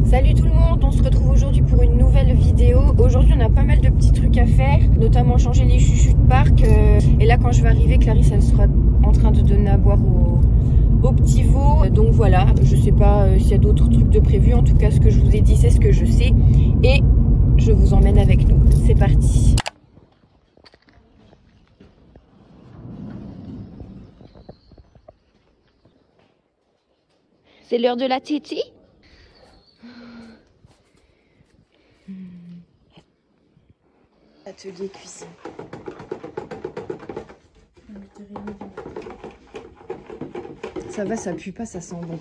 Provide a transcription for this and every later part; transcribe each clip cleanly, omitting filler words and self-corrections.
Salut tout le monde, on se retrouve aujourd'hui pour une nouvelle vidéo. Aujourd'hui on a pas mal de petits trucs à faire, notamment changer les chuchus de parc. Et là quand je vais arriver, Clarisse elle sera en train de donner à boire au petit veau. Donc voilà, je sais pas s'il y a d'autres trucs de prévu. En tout cas ce que je vous ai dit c'est ce que je sais. Et je vous emmène avec nous. C'est parti. C'est l'heure de la tétée. Atelier cuisine. Ça va, ça pue pas, ça sent bon.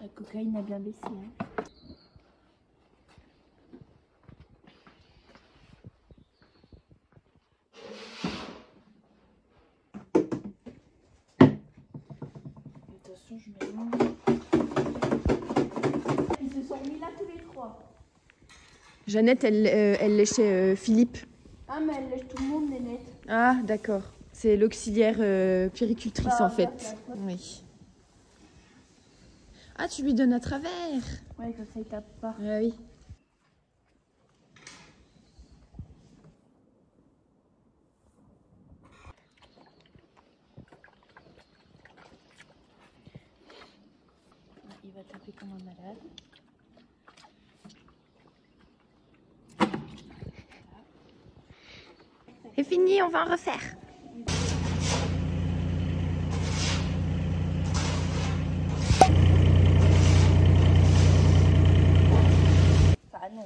La cocaïne a bien baissé. Hein. Attention, je mélange. Ils se sont mis là tous les trois. Jeannette, elle léchait Philippe. Ah, mais elle lèche tout le monde, Nénette. Ah, d'accord. C'est l'auxiliaire puéricultrice en fait. Oui. Ah, tu lui donnes à travers. Ouais, comme ça il tape pas. Ah oui. Il va taper comme un malade. C'est fini, on va en refaire. Ah non,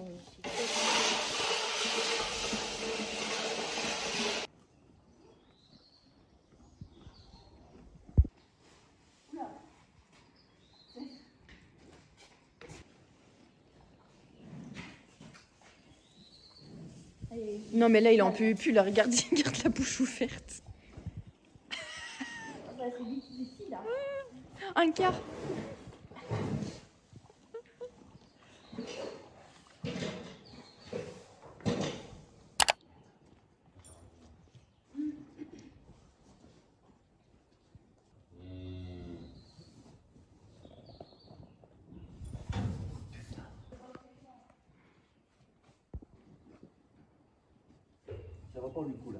Non mais là il en peut plus, là regarde, il garde la bouche ouverte. c'est lui qui décide là. Un quart. Ça va pas du coup là.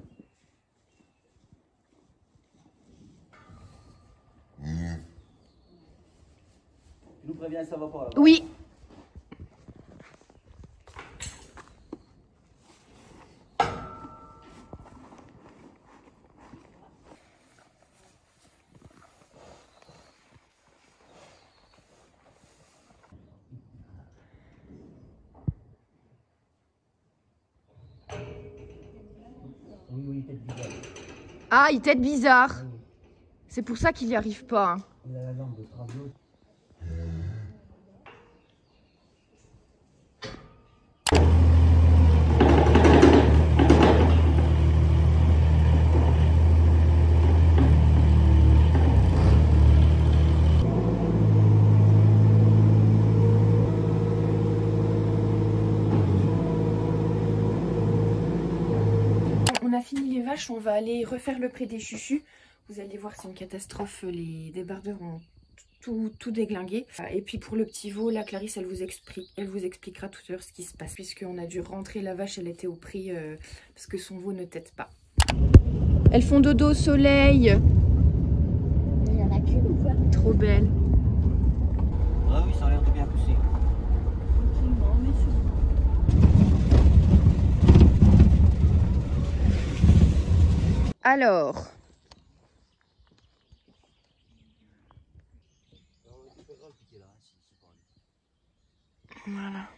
Tu nous préviens, ça va pas là. Oui. Oui, tête bizarre. Ah, il tête bizarre. C'est pour ça qu'il n'y arrive pas. Hein. Il a la langue de Stravio. On a fini les vaches, on va aller refaire le pré des chuchus. Vous allez voir, c'est une catastrophe. Les débardeurs ont tout déglingué. Et puis pour le petit veau, là, Clarisse, elle vous expliquera tout à l'heure ce qui se passe. Puisqu'on a dû rentrer la vache, elle était au prix parce que son veau ne tète pas. Elles font dodo au soleil. Il y en a qu'une ou quoi? Trop belle. Ah oui, ça a l'air de bien pousser. Alors. Voilà.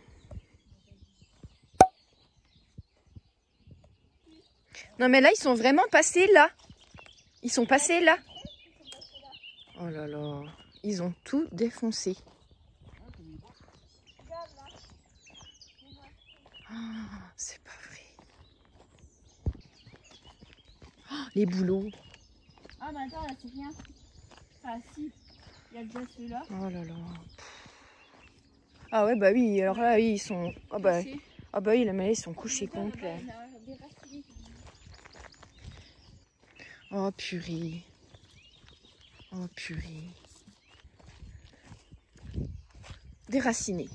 Non mais là, ils sont vraiment passés là. Ils sont passés là. Oh là là. Ils ont tout défoncé. Oh, c'est pas vrai. Oh, les bouleaux. Ah, mais attends, là c'est rien. Ah, si. Il y a déjà celui-là. Oh là là. Ah ouais, bah oui, alors là, oui, ils sont... Ah bah oui, là, mais ils sont couchés complets. Oh purée. Oh purée. déraciné.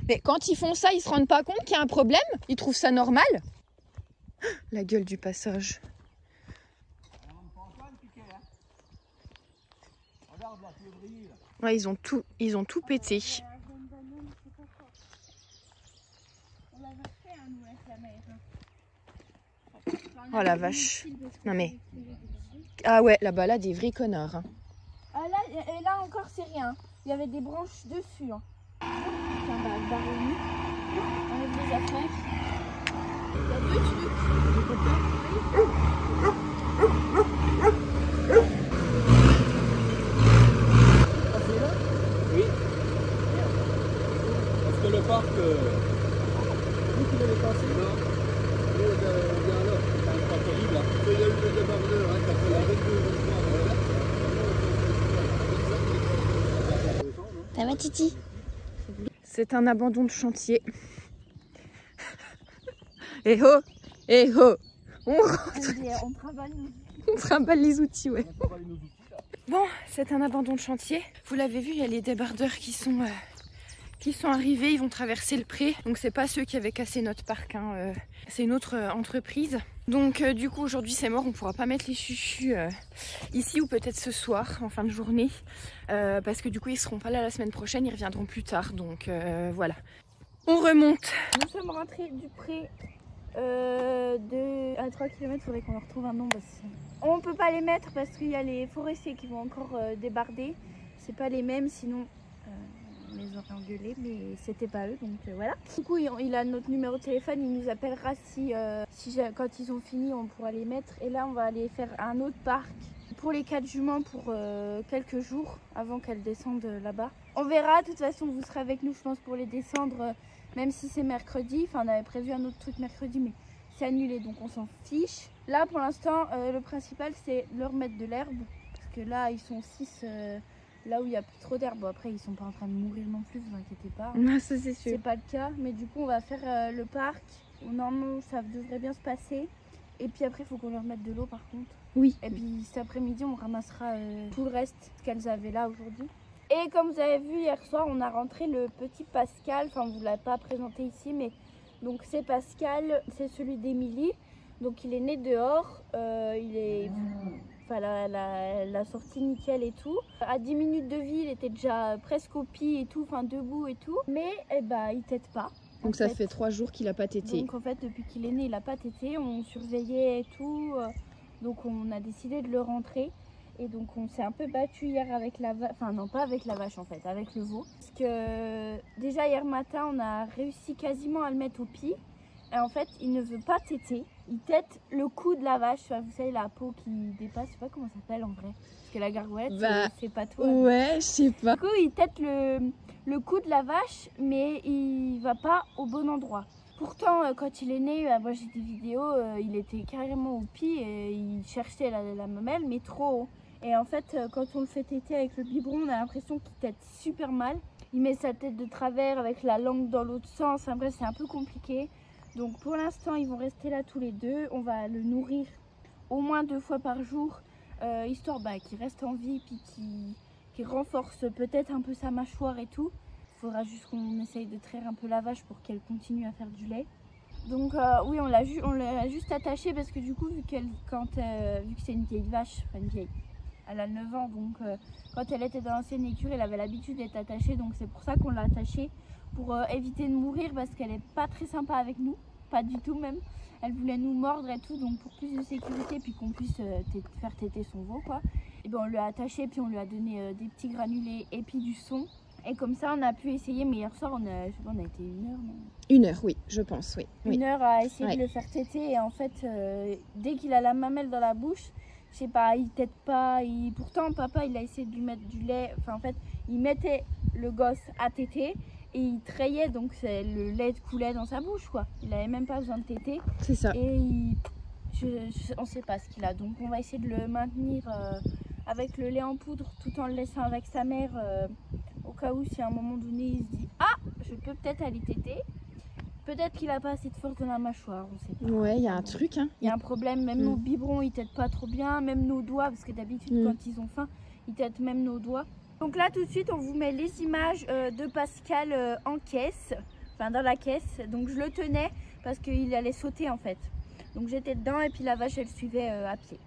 Mais quand ils font ça, ils se rendent pas compte qu'il y a un problème? Ils trouvent ça normal? La gueule du passage. Ouais, ils ont tout pété. Oh la vache. Non mais... Ah ouais, là-bas, là, des vrais connards. Hein. Ah là, et là encore, c'est rien. Il y avait des branches dessus. Hein. Tiens, bah, baronnie. On enlève les affaires. Il y a 2 trucs. Oui. Parce que le parc, vous qui l'avez passé là, il y a là, c'est pas terrible là. Il y a eu le débardeur, hein, quand on a 22 Ça va, Titi? C'est un abandon de chantier. Eh oh, eh oh, on trimballe les outils, ouais. Bon, c'est un abandon de chantier. Vous l'avez vu, il y a les débardeurs qui sont arrivés, ils vont traverser le pré. Donc c'est pas ceux qui avaient cassé notre parc, hein. C'est une autre entreprise. Donc du coup aujourd'hui c'est mort, on pourra pas mettre les chuchus ici ou peut-être ce soir en fin de journée. Parce que du coup ils seront pas là la semaine prochaine, ils reviendront plus tard. Donc voilà. On remonte. Nous sommes rentrés du pré à 3 km, il faudrait qu'on leur trouve un nom. On peut pas les mettre parce qu'il y a les forestiers qui vont encore débarder. C'est pas les mêmes, sinon on les aurait engueulés, mais c'était pas eux, donc voilà. Du coup il a notre numéro de téléphone, il nous appellera si quand ils ont fini on pourra les mettre. Et là on va aller faire un autre parc pour les 4 juments pour quelques jours avant qu'elles descendent là-bas. On verra, de toute façon vous serez avec nous je pense pour les descendre, même si c'est mercredi. Enfin on avait prévu un autre truc mercredi mais c'est annulé donc on s'en fiche. Là pour l'instant le principal c'est leur mettre de l'herbe parce que là ils sont 6 là où il n'y a plus trop d'herbe. Bon, après ils sont pas en train de mourir non plus, vous inquiétez pas. Non, ça c'est sûr. C'est pas le cas, mais du coup on va faire le parc. Normalement ça devrait bien se passer. Et puis après il faut qu'on leur mette de l'eau par contre. Oui. Et puis cet après-midi on ramassera tout le reste qu'elles avaient là aujourd'hui. Et comme vous avez vu hier soir on a rentré le petit Pascal. Enfin on vous l'a pas présenté ici mais donc c'est Pascal, c'est celui d'Emilie. Donc il est né dehors, il est... Enfin, la sortie nickel et tout. À 10 minutes de vie, il était déjà presque au pied et tout, enfin debout et tout. Mais eh ben, il tète pas. Donc ça fait 3 jours qu'il a pas tété. Donc en fait, depuis qu'il est né, il a pas tété. On surveillait et tout. Donc on a décidé de le rentrer. Et donc on s'est un peu battu hier avec la vache. Enfin non, pas avec la vache en fait, avec le veau. Parce que déjà hier matin, on a réussi quasiment à le mettre au pied. Et en fait, il ne veut pas téter. Il tète le cou de la vache. Enfin, vous savez, la peau qui dépasse. Je sais pas comment ça s'appelle en vrai. Parce que la gargouette, c'est pas toi. Ouais, je sais pas. Du coup, il tète le cou de la vache, mais il va pas au bon endroit. Pourtant, quand il est né, moi j'ai des vidéos, il était carrément au pied et il cherchait la mamelle, mais trop haut. Et en fait, quand on le fait téter avec le biberon, on a l'impression qu'il tète super mal. Il met sa tête de travers avec la langue dans l'autre sens. Enfin bref, c'est un peu compliqué. Donc pour l'instant ils vont rester là tous les deux, on va le nourrir au moins 2 fois par jour, histoire qu'il reste en vie puis qu'il renforce peut-être un peu sa mâchoire et tout. Il faudra juste qu'on essaye de traire un peu la vache pour qu'elle continue à faire du lait. Donc oui on l'a juste attachée parce que du coup vu que c'est une vieille vache, enfin une vieille, elle a 9 ans donc quand elle était dans l'ancienne écurie elle avait l'habitude d'être attachée, donc c'est pour ça qu'on l'a attachée. Pour éviter de mourir parce qu'elle est pas très sympa avec nous, pas du tout même. Elle voulait nous mordre et tout, donc pour plus de sécurité puis qu'on puisse faire téter son veau quoi. Et ben on lui a attaché puis on lui a donné des petits granulés et puis du son. Et comme ça on a pu essayer, mais hier soir on a été 1 heure. Non 1 heure, oui, je pense, oui. 1 heure à essayer de le faire téter et en fait dès qu'il a la mamelle dans la bouche, je sais pas, il tète pas. Pourtant papa il a essayé de lui mettre du lait, enfin en fait il mettait le gosse à téter. Et il trayait, donc le lait coulait dans sa bouche quoi. Il n'avait même pas besoin de téter. C'est ça. Et on ne sait pas ce qu'il a. Donc on va essayer de le maintenir avec le lait en poudre tout en le laissant avec sa mère. Au cas où si à un moment donné il se dit ah je peux peut-être aller téter. Peut-être qu'il a pas assez de force dans la mâchoire, on sait pas. Ouais, il y a un truc. Hein. Il y a un problème, même nos biberons ils têtent pas trop bien, même nos doigts, parce que d'habitude quand ils ont faim, ils têtent même nos doigts. Donc là tout de suite on vous met les images de Pascal en caisse, enfin dans la caisse. Donc je le tenais parce qu'il allait sauter en fait. Donc j'étais dedans et puis la vache elle suivait à pied.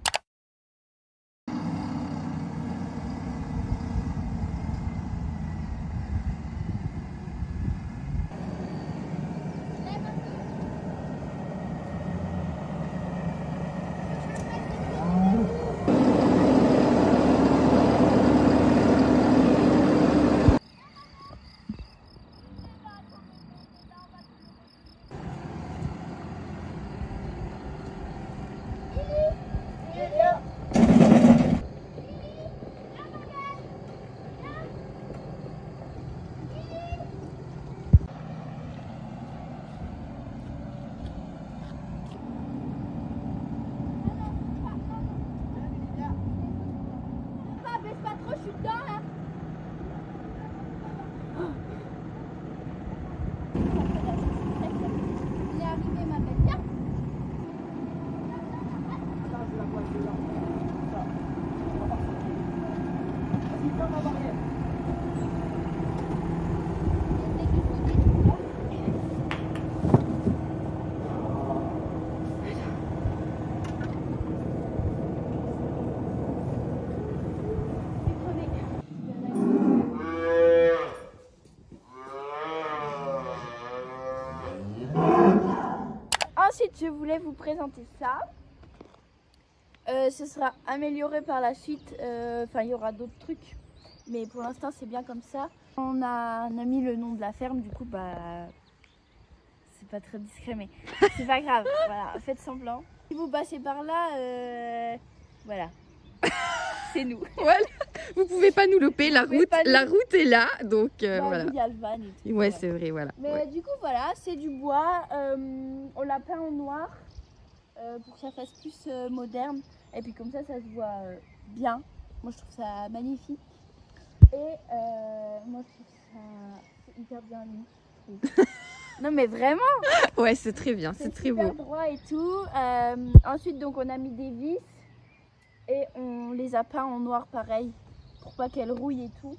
Ensuite, je voulais vous présenter ça. Ce sera amélioré par la suite. Enfin, il y aura d'autres trucs. Mais pour l'instant, c'est bien comme ça. On a mis le nom de la ferme. Du coup, bah, c'est pas très discret, mais c'est pas grave. Voilà, faites semblant. Si vous passez par là, voilà. C'est nous. Voilà. Vous pouvez pas nous louper. La route est là. Donc, voilà. Il y a le van et tout. Ouais, c'est vrai, voilà. Mais du coup, voilà, c'est du bois. On l'a peint en noir pour que ça fasse plus moderne. Et puis comme ça se voit bien. Moi, je trouve ça magnifique. Et moi, je trouve ça hyper bien mis. Non, mais vraiment. Ouais, c'est très bien, c'est très beau. Droit et tout. Ensuite, donc, on a mis des vis et on les a peints en noir pareil pour pas qu'elles rouillent et tout.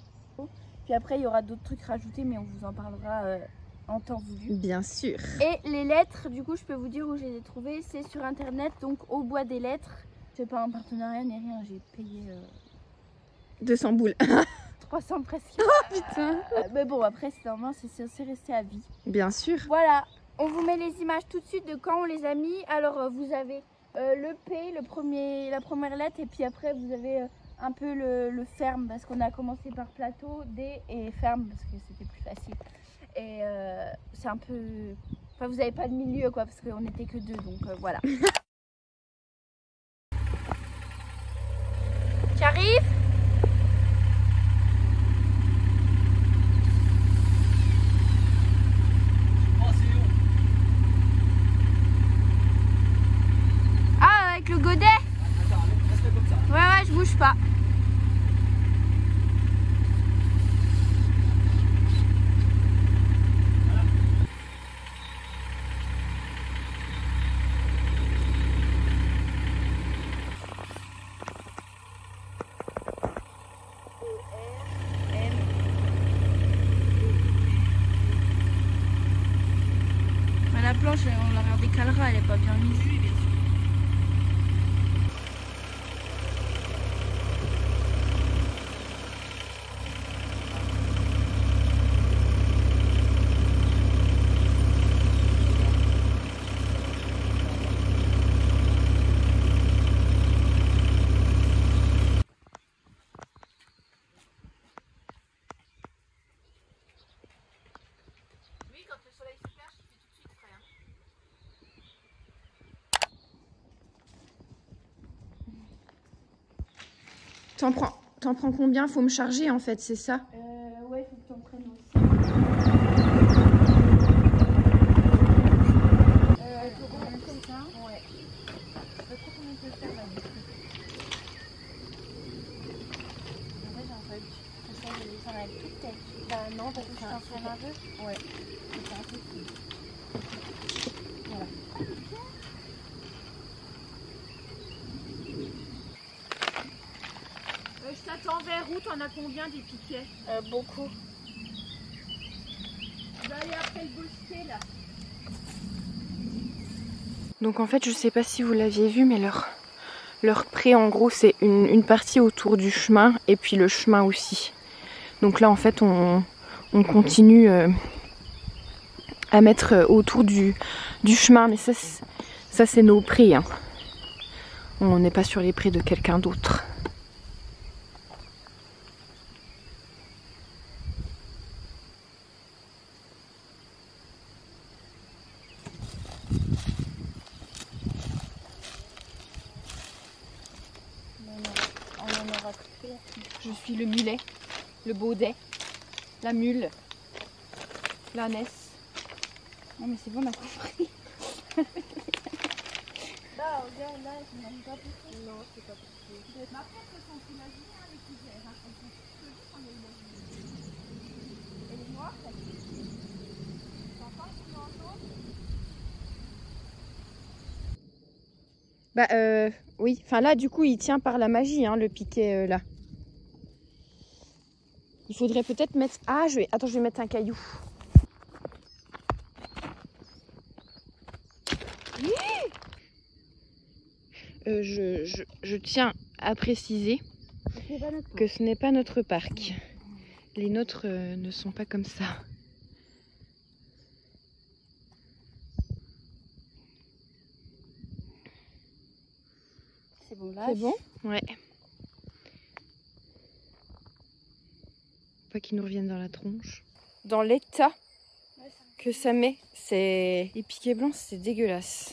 Puis après, il y aura d'autres trucs rajoutés, mais on vous en parlera en temps voulu. Bien sûr. Et les lettres, du coup, je peux vous dire où je les ai trouvées. C'est sur internet, donc au bois des lettres. C'est pas un partenariat ni rien, j'ai payé 200 boules. 300 presque. Oh putain. Mais bon, après, c'est normal, c'est censé rester à vie. Bien sûr. Voilà, on vous met les images tout de suite de quand on les a mis. Alors, vous avez le P, la première lettre, et puis après, vous avez un peu le ferme, parce qu'on a commencé par plateau, D et ferme, parce que c'était plus facile. Et c'est un peu... Enfin, vous n'avez pas de milieu, quoi, parce qu'on n'était que deux, donc voilà. Tu arrives ? Ah, avec le godet ? Attends, reste comme ça. Ouais, je bouge pas. La planche, on la redécalera, elle est pas bien mise. Oui, quand le soleil se perche, il fait tout de suite frais. T'en prends combien? Faut me charger en fait, c'est ça? Ouais, il faut que tu en prennes aussi. Comme ça. Ouais. Je sais pas trop comment on peut faire là. En fait, j'ai un peu j'essaie de descendre avec toute tête. Bah non, parce que je t'entraîne un peu. Ouais. C'est un peu cool. vers où? T'en as combien des piquets? Beaucoup. On va aller après le bosquet là. Donc en fait, je sais pas si vous l'aviez vu, mais leur pré en gros c'est une partie autour du chemin et puis le chemin aussi. Donc là en fait on continue à mettre autour du chemin, mais ça c'est nos prés. Hein. On n'est pas sur les prés de quelqu'un d'autre. Je suis le mulet, le baudet, la mule, l'ânesse. Non mais c'est bon, on a compris. Bah regarde là, je n'en ai pas beaucoup. Non, c'est pas possible. Mais après, ce sont imaginés avec l'hiver. Elles sont toutes en imaginée. Et les noires, ça t'entends ce qu'on entend? Bah oui, enfin là du coup il tient par la magie hein, le piquet là. Il faudrait peut-être mettre... Ah attends, je vais mettre un caillou. Je tiens à préciser que ce n'est pas notre parc. Les nôtres ne sont pas comme ça. C'est bon là. C'est bon? Ouais. Pas qu'ils nous reviennent dans la tronche. Dans l'état que ça met, c'est... Les piquets blancs, c'est dégueulasse.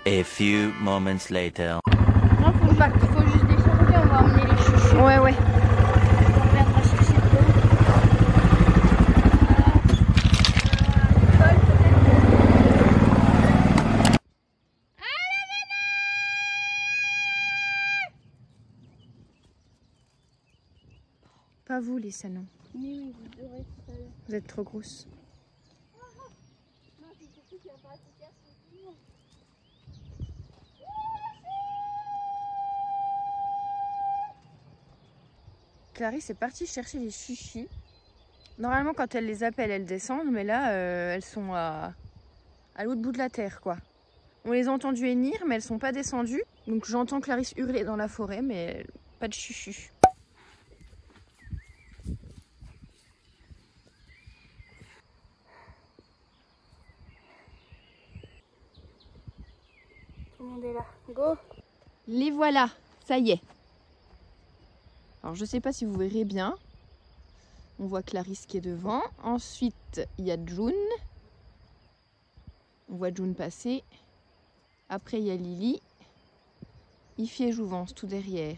A few moments later. Non, faut juste décharger, on va emmener les chouchous. Ouais. On reviendra chercher de l'eau. Pas vous les salons. Oui, vous devrez tout à l'heure. Vous êtes trop grosses. Non, c'est surtout qu'il n'y a pas assez de casse pour tout le monde. Clarisse est partie chercher les chuchis. Normalement, quand elle les appelle, elles descendent, mais là, elles sont à l'autre bout de la terre, quoi. On les a entendues hennir, mais elles sont pas descendues. Donc j'entends Clarisse hurler dans la forêt, mais pas de chuchu. Tout le monde est là. Go! Les voilà, ça y est. Alors je sais pas si vous verrez bien. On voit Clarisse qui est devant. Ensuite, il y a June. On voit June passer. Après, il y a Lily. Ify et Jouvence tout derrière.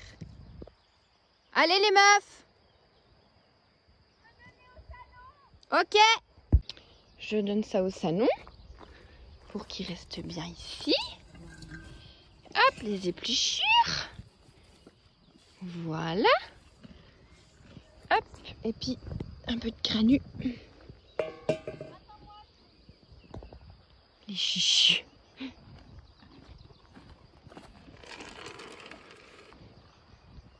Allez les meufs! Ok! Je donne ça au salon pour qu'il reste bien ici. Hop, les épluchures. Voilà. Hop, et puis un peu de granus. Les chichus.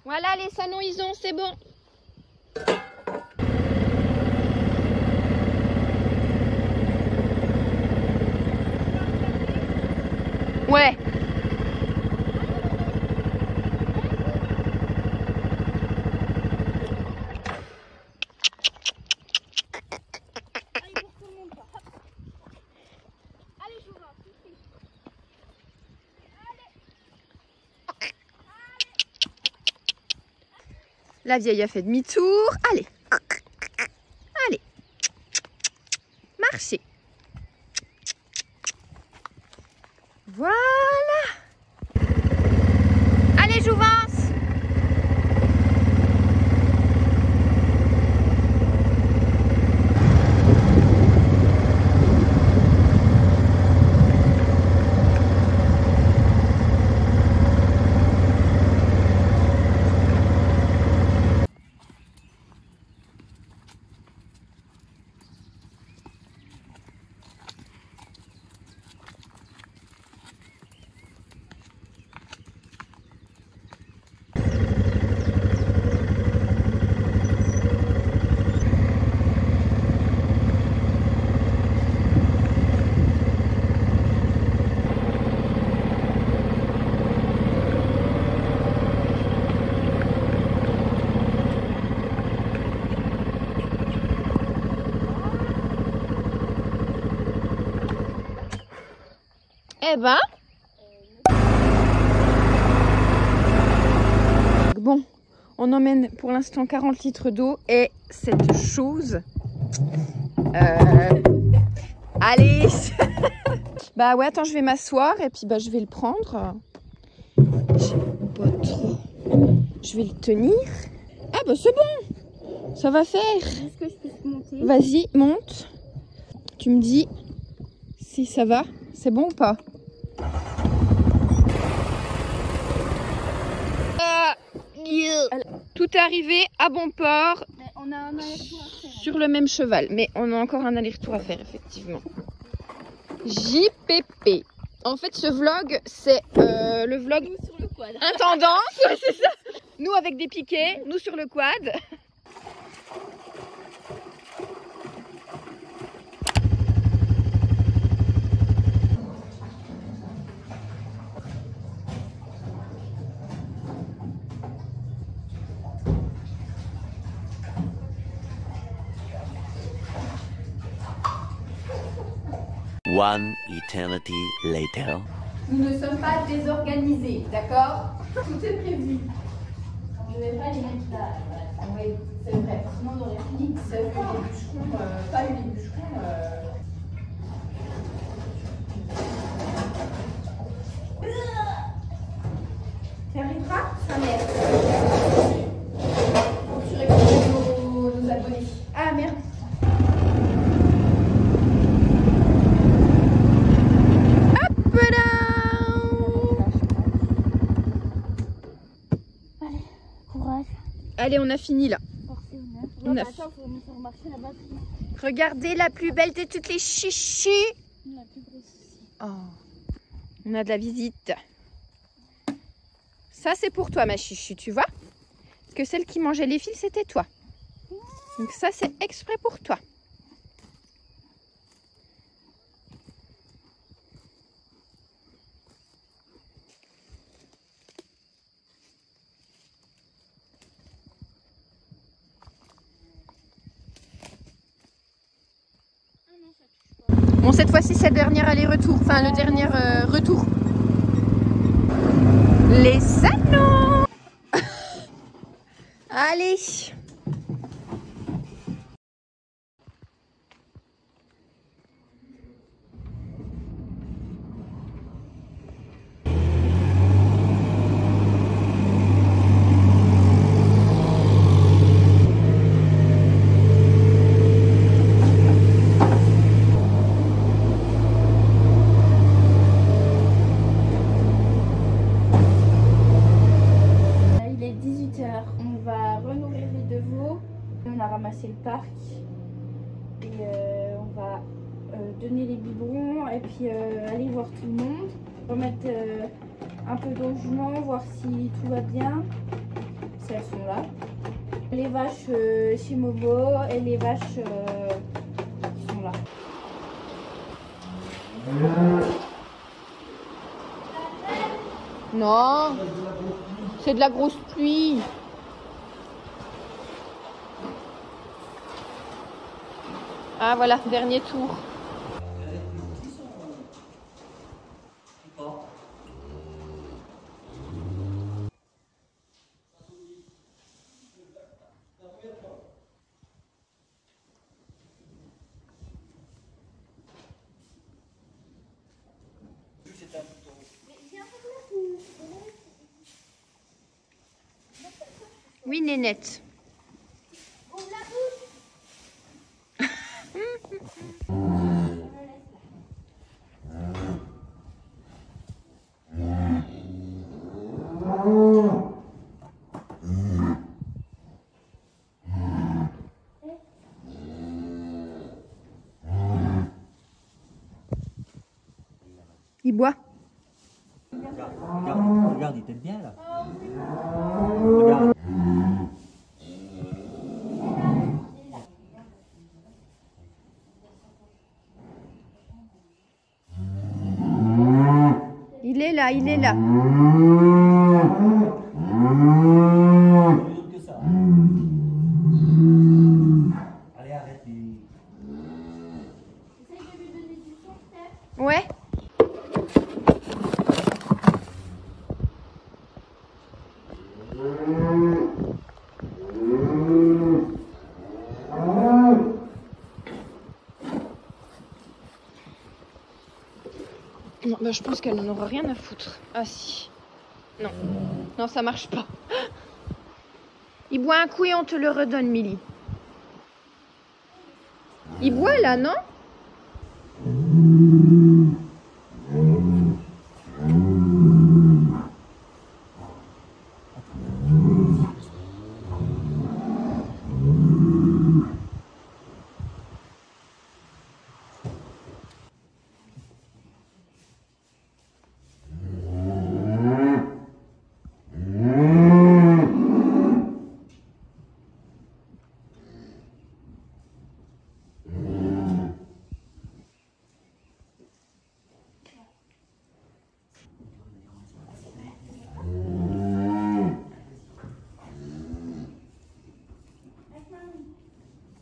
Voilà, les salons, ils ont, c'est bon. Ouais. La vieille a fait demi-tour. Allez. Allez. Marchez. Voilà. Allez, Jouvence. Eh ben. Bon, on emmène pour l'instant 40 litres d'eau et cette chose. Allez. Bah ouais, attends, je vais m'asseoir et puis bah je vais le prendre. Pas trop. Je vais le tenir. Ah bah c'est bon. Ça va faire. Est-ce que je peux monter? Vas-y, monte. Tu me dis si ça va. C'est bon ou pas? Tout est arrivé à bon port. On a un aller-retour à faire. Sur le même cheval. Mais on a encore un aller-retour à faire, effectivement. JPP. En fait, ce vlog, c'est le vlog Nous sur le quad. intendance. Ouais, c'est ça. Nous avec des piquets, nous sur le quad. One eternity later. Nous ne sommes pas désorganisés, d'accord? Tout est prévu. Je vais pas les mettre là. Oui, c'est vrai. Sinon, on aurait fini que ça a eu les bûcherons, pas eu les bûcherons. Tu arriveras, sa mère. Faut que tu récupères nos abonnés. Ah merde. Allez, courage. Allez, on a fini là. Portez honneur. On a- Attends, faut nous faire marcher la batterie. Regardez la plus belle de toutes les chichis. La plus grosse aussi. Oh, on a de la visite. Ça, c'est pour toi, ma chichu, tu vois? Parce que celle qui mangeait les fils, c'était toi. Donc ça, c'est exprès pour toi. Bon, cette fois-ci, c'est le dernier aller-retour. Enfin, le dernier retour. Les anneaux. Allez. Il est 18h. On va renourrir les deux veaux. On a ramassé le parc. Et on va donner les biberons et puis aller voir tout le monde. Remettre un peu d'eau au jument, voir si tout va bien. Si elles sont là. Les vaches chez Mobo et les vaches qui sont là. Non, c'est de la grosse pluie. Ah voilà, dernier tour. Oui, Nénette. Il boit. Regarde, il t'aime bien là. Regarde. Il est là, il est là. Que ça. Allez, arrête. Ouais. Non, bah, je pense qu'elle n'en aura rien à foutre. Ah si. Non. Non, ça marche pas. Il boit un coup et on te le redonne, Milly. Il boit là, non?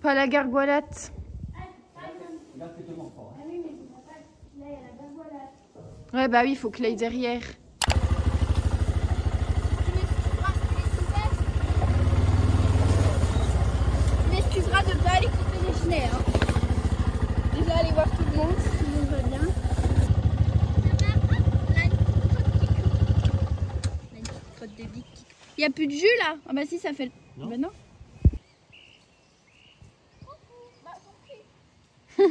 Pas la gargoilette. Ouais, bah oui, il faut qu'il aille derrière. Tu m'excuseras de ne pas aller couper les chenets. Hein. Déjà aller voir tout le monde si tout le monde va bien. Il n'y a plus de jus là? Ah bah si, ça fait... Non. Bah non. Vous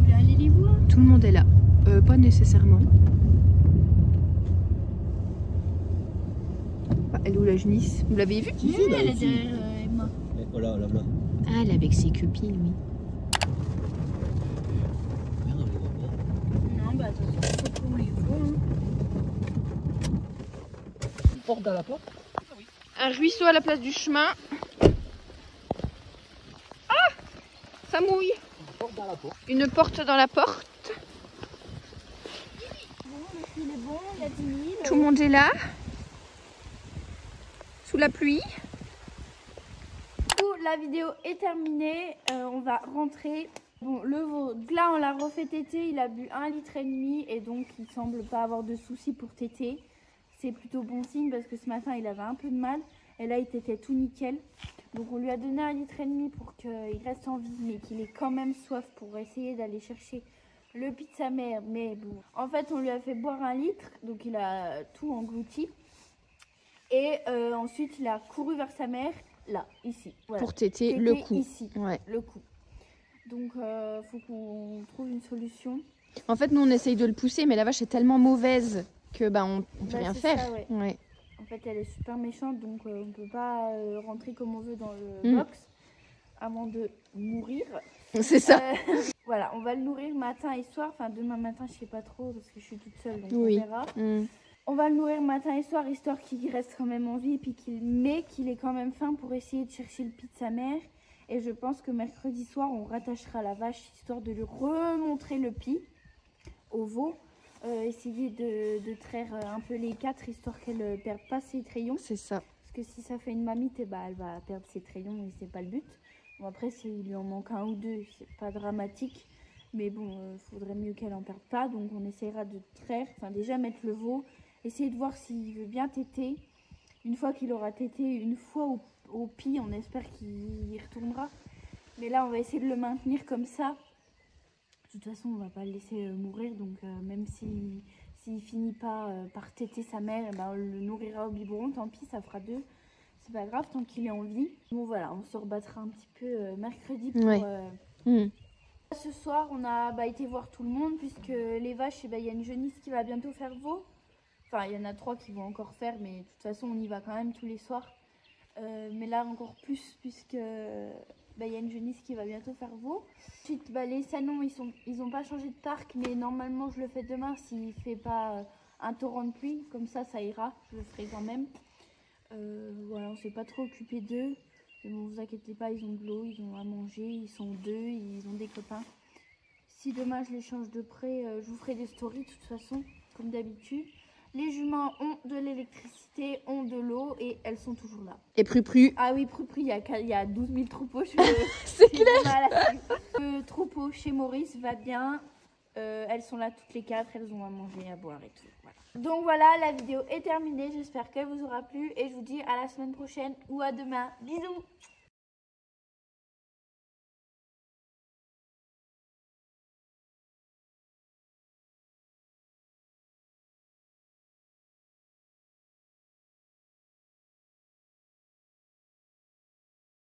voulez aller les voir? Tout le monde est là. Pas nécessairement. Bah, elle est où la genisse? Vous l'avez vue? Oui, elle est derrière Emma. Voilà, là, là. Ah, elle est avec ses copines, oui. Merde, on les voit pas. Non, bah attention, faut qu'on les voit. Hein. Une porte dans la porte. Un ruisseau à la place du chemin. Ah! Ça mouille. Une porte dans la porte. Une porte dans la porte. Bon, le fil est bon, il y a 10 000. Tout le monde est là. Sous la pluie. Du coup, la vidéo est terminée. On va rentrer. Bon, le veau, là, on l'a refait téter. Il a bu 1,5 litre et donc il semble pas avoir de soucis pour téter. C'est plutôt bon signe parce que ce matin, il avait un peu de mal. Et là, il tétait tout nickel. Donc, on lui a donné 1,5 litre pour qu'il reste en vie, mais qu'il ait quand même soif pour essayer d'aller chercher le pied de sa mère. Mais bon, en fait, on lui a fait boire 1 litre. Donc, il a tout englouti. Et ensuite, il a couru vers sa mère, là, ici. Voilà. Pour téter Téter le cou. ici, Ouais. le cou. Donc, faut qu'on trouve une solution. En fait, nous, on essaye de le pousser, mais la vache est tellement mauvaise que bah, on peut Bah, rien c'est faire. ça, ouais. Ouais. En fait, elle est super méchante, donc on ne peut pas rentrer comme on veut dans le box avant de mourir. C'est ça. Voilà, on va le nourrir matin et soir. Enfin, demain matin, je sais pas trop parce que je suis toute seule, donc Oui. on verra. Mm. On va le nourrir matin et soir, histoire qu'il reste quand même en vie, et puis qu'il ait quand même faim pour essayer de chercher le pied de sa mère. Et je pense que mercredi soir, on rattachera la vache, histoire de lui remontrer le pied au veau. Essayer de traire un peu les 4, histoire qu'elle ne perde pas ses crayons. C'est ça. Parce que si ça fait une mamite, eh ben, elle va perdre ses crayons et c'est pas le but. Bon, après, s'il lui en manque un ou deux, c'est pas dramatique. Mais bon, faudrait mieux qu'elle en perde pas. Donc on essaiera de traire, enfin déjà mettre le veau. Essayer de voir s'il veut bien téter. Une fois qu'il aura tété une fois au pied, on espère qu'il y retournera. Mais là, on va essayer de le maintenir comme ça. De toute façon, on va pas le laisser mourir. Donc même s'il finit pas par téter sa mère, eh ben, on le nourrira au biberon. Tant pis, ça fera 2. C'est pas grave, tant qu'il est en vie. Bon voilà, on se rebattra un petit peu mercredi pour... Ouais. Ce soir, on a été voir tout le monde, puisque les vaches, il y a une jeunisse qui va bientôt faire veau. Enfin, il y en a 3 qui vont encore faire, mais de toute façon, on y va quand même tous les soirs. Mais là, encore plus, puisque il y a une jeunisse qui va bientôt faire veau. Ensuite, les salons, ils n'ont pas changé de parc, mais normalement, je le fais demain s'il ne fait pas un torrent de pluie. Comme ça ira, je le ferai quand même. Voilà, on ne s'est pas trop occupé d'eux. Mais bon, vous inquiétez pas, ils ont de l'eau, ils ont à manger, ils sont 2, ils ont des copains. Si demain je les change de près, je vous ferai des stories de toute façon, comme d'habitude. Les juments ont de l'électricité, ont de l'eau et elles sont toujours là. Et Prupru. Ah oui, Prupru, il y a 12 000 troupeaux. C'est clair. Le troupeau chez Maurice va bien. Elles sont là toutes les 4, elles ont à manger, à boire et tout. Voilà. Donc voilà, la vidéo est terminée. J'espère qu'elle vous aura plu et je vous dis à la semaine prochaine ou à demain. Bisous.